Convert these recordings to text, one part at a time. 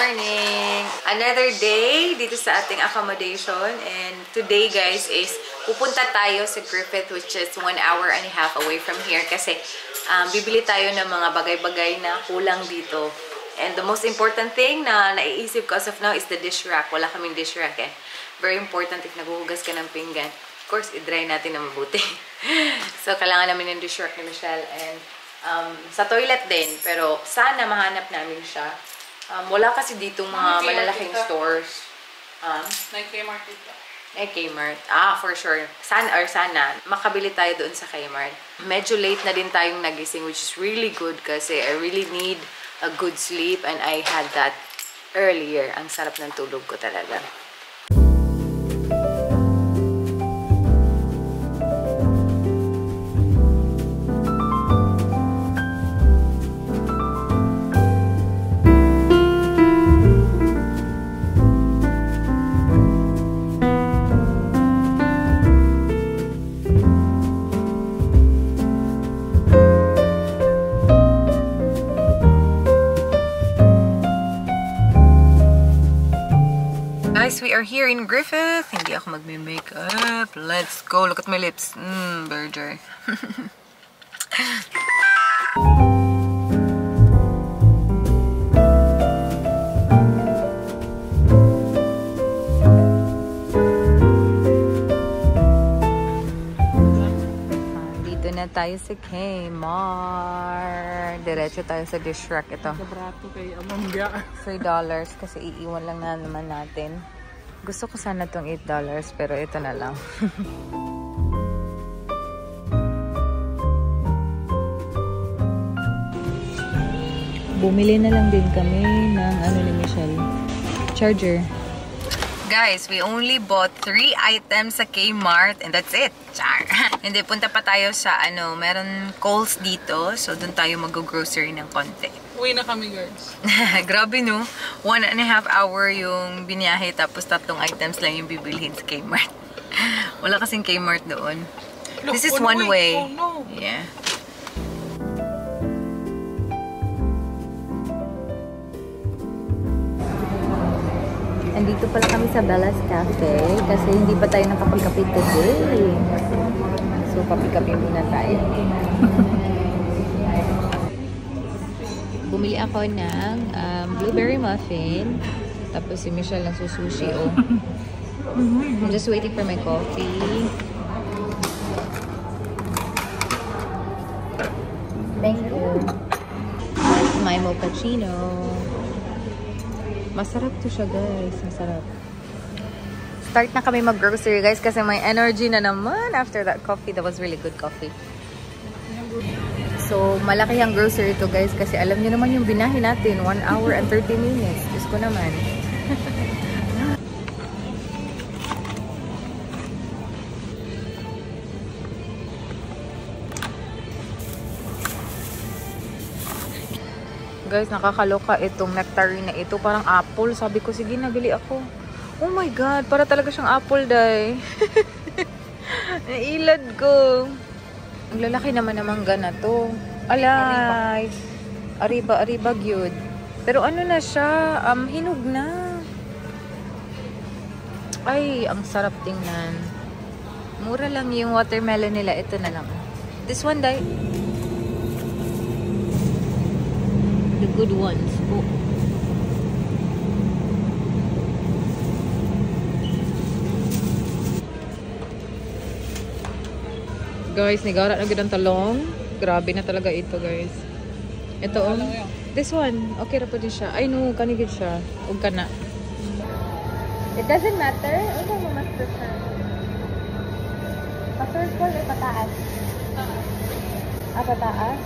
morning! Another day dito sa ating accommodation. And today, guys, is pupunta tayo sa Griffith, which is 1.5 hours away from here. Kasi bibili tayo ng mga bagay-bagay na kulang dito. And the most important thing na naiisip ko as of now is the dish rack. Wala kaming dish rack eh. Very important if naghuhugas ka ng pinggan. Of course, i-dry natin na mabuti. So, kailangan namin ng dish rack ni Michelle. And sa toilet din. Pero sana mahanap namin siya. Wala kasi dito mga malalaking stores. May Kmart dito. May Kmart. For sure. Sana makabili tayo doon sa Kmart. Medyo late na din tayong nagising, which is really good kasi I really need a good sleep and I had that earlier. Ang sarap ng tulog ko talaga. Guys, we are here in Griffith. Hindi ako magme-makeup. Let's go. Look at my lips. Burger. Dito na tayo sa Kmart. Diretso tayo sa dish rack. Ito. $3 kasi iiwan lang na naman natin. Gusto ko sana itong $8 pero ito na lang. Bumili na lang din kami ng ano ni Michelle, charger. Guys, we only bought 3 items sa Kmart and that's it. Char. Hindi, punta pa tayo sa ano, meron Kohl's dito. So, doon tayo mag-grocery ng konti. Uwi na kami, girls. Grabe, no? 1.5 hour yung biniyahe tapos 3 items lang yung bibilhin sa Kmart. Wala kasing Kmart doon. Look, this is one way. Oh, no. Yeah. Andito pala kami sa Bella's Cafe kasi hindi pa tayo nakapagkape today. So, kape-kape muna tayo. Bumili ako ng blueberry muffin. Tapos si Michelle ng sushi. Oh. I'm just waiting for my coffee. Thank you. That's my mochaccino. Masarap to siya, guys. Masarap. Start na kami mag-grocery, guys, kasi may energy na naman after that coffee. That was really good coffee. So, malaki ang grocery to, guys, kasi alam niyo naman yung binahin natin. 1 hour and 30 minutes. Diyos ko naman. Guys, nakakaloka itong nectarine na ito. Parang apple. Sabi ko, sige, nabili ako. Oh my God, para talaga siyang apple, day. Nailad ko. Ang lalaki naman ng mangga na to. Alay. Ariba gyud. Pero ano na siya, hinog na. Ay, ang sarap tingnan. Mura lang yung watermelon nila. Ito na lang. This one, day. The good ones. Oh. Guys, nigara na gid ang talong. Grabe na talaga ito, guys. Ito oh. This one, okay ra po din siya. Ay no, kanigid siya. Ug kana. It doesn't matter. Ano mo mas prefer? Pa-first floor ay pataas. Pataas.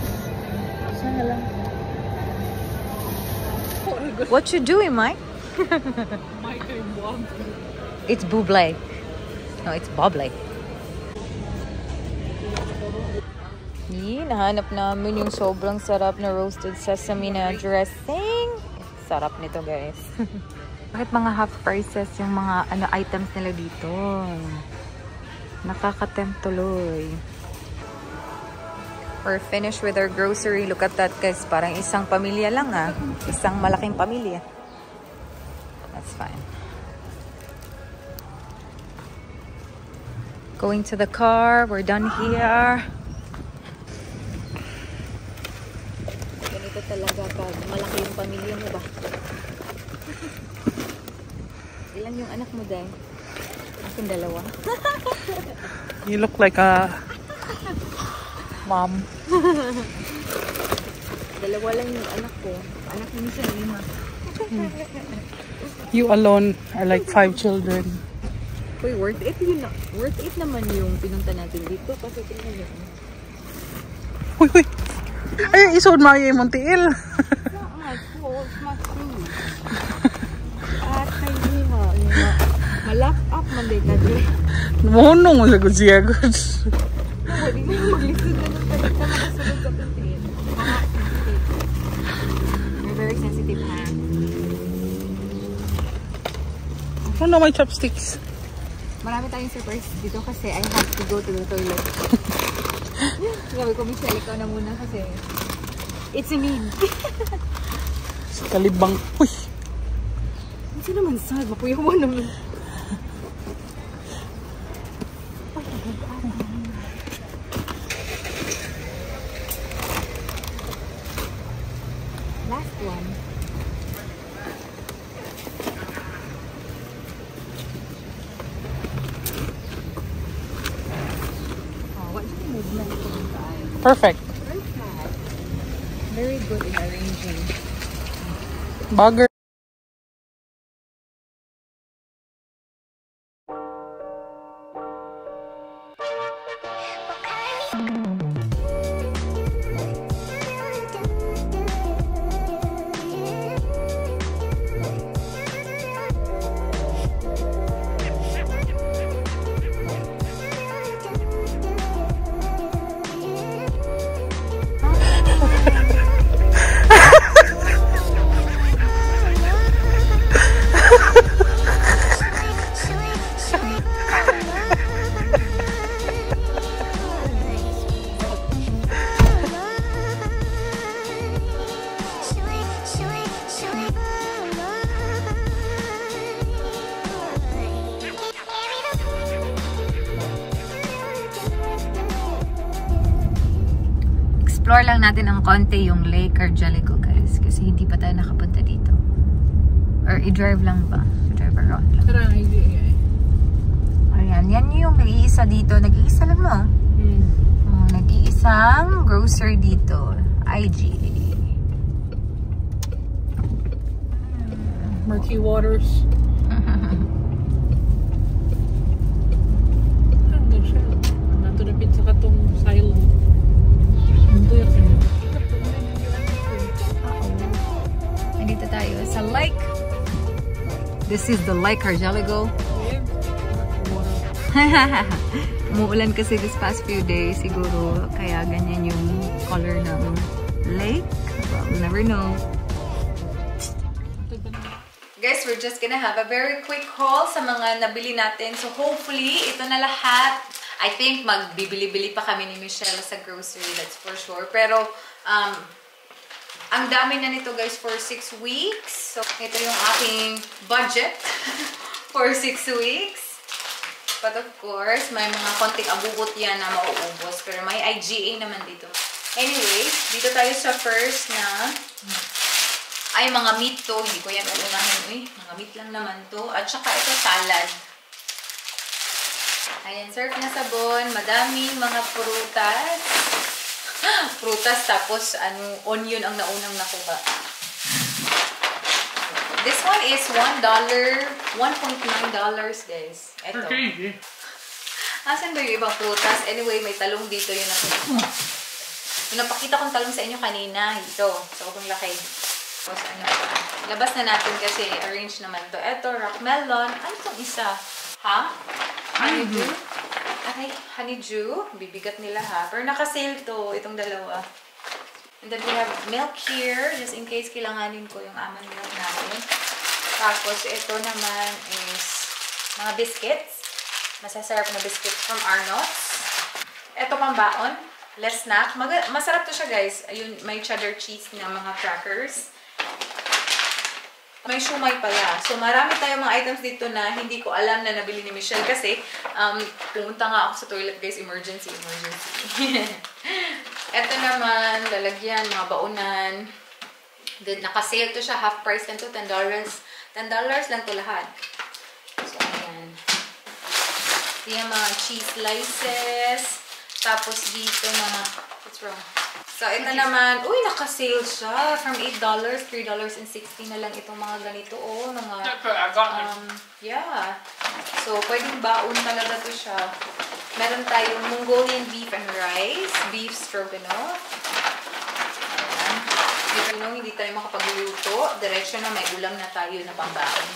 Sana lang. What you doing, Mike? It's buble. No, it's boble. Nahanap namin yung sobrang sarap na roasted sesame na dressing. Sarap nito, guys. Bakit mga half prices yung mga items nila dito? Nakaka-tempt tuloy. We're finished with our grocery. Look at that, guys. Parang isang pamilya lang, ah. Isang malaking pamilya. That's fine. Going to the car. We're done here. Ganito talaga pag malaki yung pamilya mo ba? Ilan yung anak mo, Day? Akin dalawa. You look like a mom. Dalawa lang yung anak ko. Anak mo siya 5. You alone are like 5 children. Uy, worth it yun. Worth it naman yung pinunta natin dito kasi tingnan yun. Uy, uy. Ay, isod mo yung Montiel. It's not my fault. It's my food. At hindi mo. Malak up man din ka din. Monong mo sagod siya, good. Hindi mo maglisod na ng palit na makasunod sa pintin. You're very sensitive, ha? Oh no, my chopsticks. Marami tayong surprise dito kasi I have to go to the toilet. Sabi ko, Michelle, ikaw na muna kasi it's a need. Si Kalibang. Uy. Hindi naman sad. Makuya mo naman. Last one. Perfect. Very good in arranging. Bagger. Explore lang natin ng konti yung Lake Argelico, guys. Kasi hindi pa tayo nakapunta dito. Or i-drive lang ba? I-drive around lang. Tara, idea. Ayan, yan yung nag-iisa dito. Nag-iisa lang, no? Nag-iisang grocery dito. IGA. Murky Waters. Ano siya? Nato na pizza ka tong silo. Nandito tayo sa lake. This is the Lake Argelico. Umuulan kasi this past few days siguro. Kaya ganyan yung color ng lake. Well, we'll never know. Guys, we're just gonna have a very quick haul sa mga nabili natin. So hopefully, ito na lahat. I think magbibili-bili pa kami ni Michelle sa grocery, that's for sure. Pero, ang dami na nito guys for 6 weeks. So, ito yung aking budget for 6 weeks. But of course, may mga konting abubot yan na mauubos. Pero may IGA naman dito. Anyways, dito tayo sa first na ay mga meat to. Hindi ko yan uunahin. Uy, mga meat lang naman to. At saka ito salad. Ayan, surf na sabon. Madaming mga prutas. Prutas, tapos onion ang naunang nakuha. This one is $1. $1.9 guys. Ito. Okay. Asan ba yung ibang prutas? Anyway, may talong dito. Yung napakita kong talong sa inyo kanina. Ito. Sobrang laki. Tapos labas na natin kasi arrange naman to. Ito, rock melon. Ano itong isa? Ha? Honeydew? Okay, honeydew. Bibigat nila ha. Pero naka-sale to, itong dalawa. And then we have milk here, just in case kailanganin ko yung almond milk natin. Tapos ito naman is mga biscuits. Masasarap na biscuits from Arnott's. Ito pang baon. Less snack. Masarap to siya guys. Ayun, may cheddar cheese na mga crackers. May shumay pala. So, marami tayong mga items dito na hindi ko alam na nabili ni Michelle kasi pumunta nga ako sa toilet guys. Emergency. Ito naman, lalagyan, mga baunan. Then, naka-sale to siya. Half price lang to. $10. $10 lang to lahat. So, ayan. Yung mga cheese slices. Tapos dito mga... What's wrong? So, ito naman, uy, naka-sale siya. From $8, $3.60 na lang itong mga ganito. Oh, mga, yeah. So, pwedeng baon talaga to siya. Meron tayong Mongolian beef and rice. Beef stroganoff. Ayan. Hindi tayo makapagluto. Diretso na may ulam na tayo na pambaon.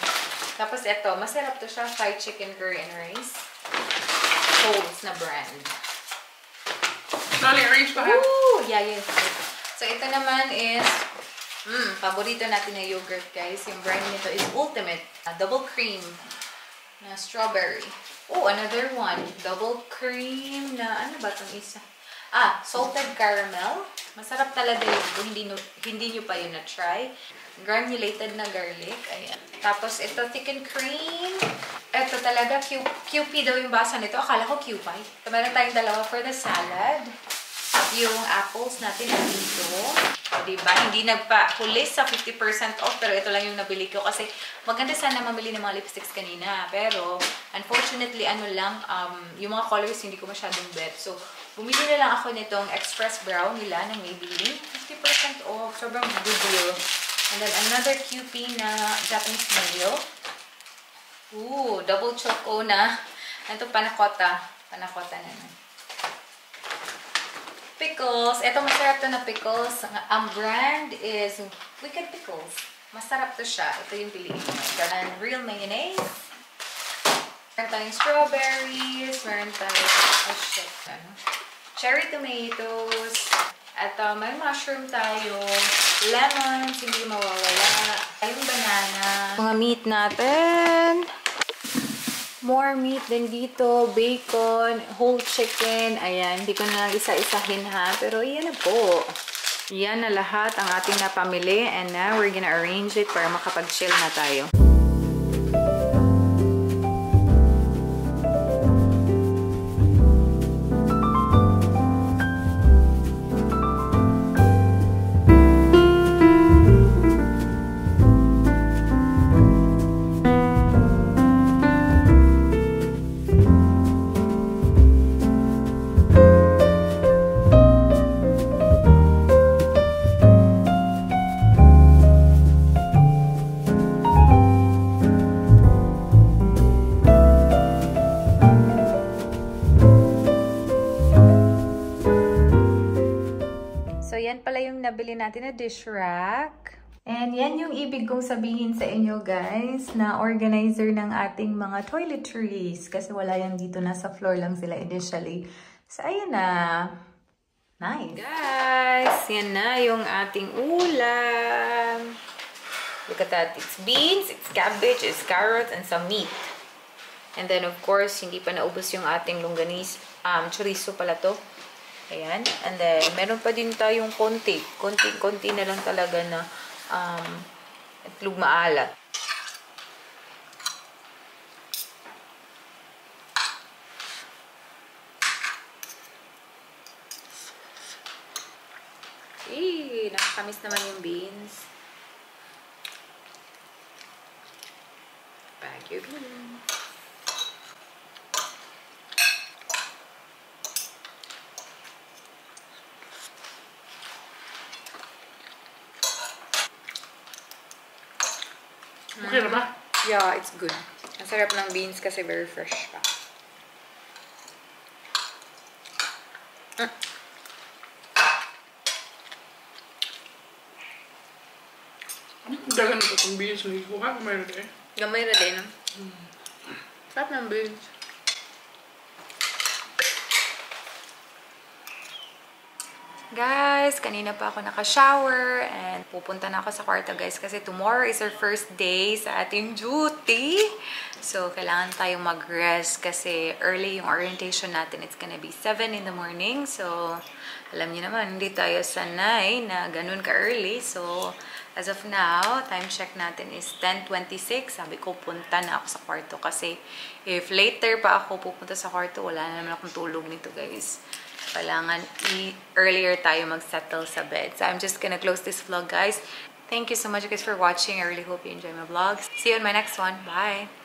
Tapos ito, masarap to siya. Fried chicken curry and rice. Coles na brand. Slowly arrange pa ha? Ooh, yeah. So, ito naman is, paborito natin na yogurt, guys. Yung brand nito is Ultimate. Double cream na strawberry. Oh, another one. Double cream na, ano ba itong isa? Salted caramel. Masarap talaga yun kung hindi nyo pa yun na-try. Granulated na garlic. Ayan. Tapos, ito, thick and cream. Ito talaga, QP daw yung basa nito. Akala ko QPI. So, meron tayong dalawa for the salad. Yung apples natin dito. O, diba? Hindi nagpa-huli sa 50% off. Pero ito lang yung nabili ko. Kasi maganda sana mamili ng mga lipsticks kanina. Pero, unfortunately, yung mga colors hindi ko masyadong bet. So, bumili na lang ako nitong Express Brown nila ng Maybelline. 50% off. Sobrang good deal. And then, another QP na Japanese mayo. Ooh, double choco na. Ito, panakota. Panakota na. Pickles. Ito, masarap to na pickles. Ang brand is Wicked Pickles. Masarap to siya. Ito yung piliin ko. And real mayonnaise. Meron tayong strawberries. Meron tayong, cherry tomatoes. At may mushroom tayo. Lemons, hindi mawawala. Yung banana. Mga meat natin. More meat din dito. Bacon, whole chicken. Ayan, hindi ko na lang isa-isahin ha. Pero yan na po. Yan na lahat ang ating napamili. And now, we're gonna arrange it para makapag-chill na tayo. Nabili natin na dish rack. And yan yung ibig kong sabihin sa inyo guys na organizer ng ating mga toiletries. Kasi wala yan dito. Nasa floor lang sila initially. So ayan na. Nice. Guys, yan na yung ating ulam. Look at that. It's beans, it's cabbage, it's carrots, and some meat. And then of course, hindi pa naubos yung ating longganise. Chorizo pala to. Ayan. And then, meron pa din tayong konti. Konti na lang talaga na itlog maalat. Nakakamis naman yung beans. Baguio beans. Okay na ba? Yeah, it's good. Ang sarap ng beans kasi very fresh pa. Dagan ito kung beans. Hindi ko ka kumay na din. Gamay na din. Sarap ng beans. Guys, kanina pa ako naka-shower and pupunta na ako sa kwarto guys kasi tomorrow is our first day sa ating duty. So, kailangan tayong mag-rest kasi early yung orientation natin. It's gonna be 7 in the morning. So, alam niyo naman, hindi tayo sanay na ganun ka-early. So, As of now, time check natin is 10:26. Sabi ko, punta na ako sa kwarto kasi if later pa ako pupunta sa kwarto, wala na naman akong tulog nito, guys. Kailangan earlier tayo mag-settle sa bed. So I'm just gonna close this vlog, guys. Thank you so much, guys, for watching. I really hope you enjoy my vlogs. See you in my next one. Bye!